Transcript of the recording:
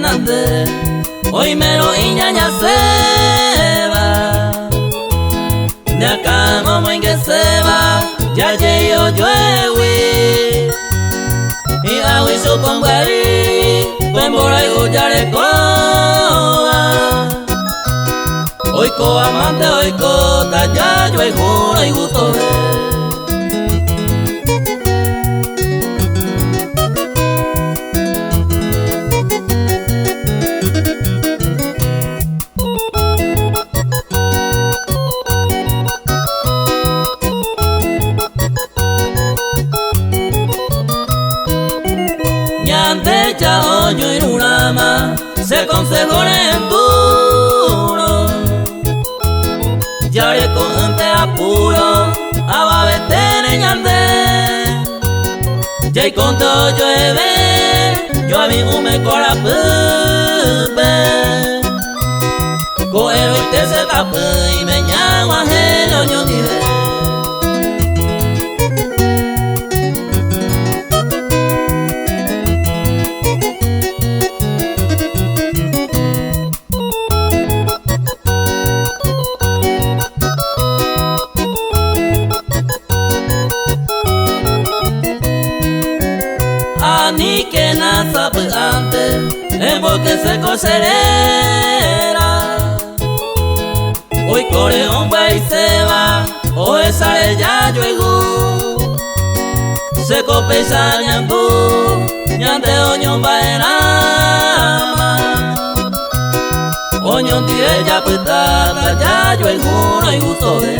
nande hoy mero iñaña seba de acá como en que seba ya yo lluewi y agui supongo ahí pembora y guyare coa hoy co amante hoy co talla yo y juro y gusto Ñante cha oño y urama se consejó en duro ya le conte apuro ababete ñande ya y conto llueve yo a mí me cora pupe coero y te se tapu y me llama ajeno yo diré ni que nasa antes es porque se coserera hoy core hombre y se va hoy sale ya yo se copesa ñambu ñante oño baerama oño tire ya putata ya yo y gusto de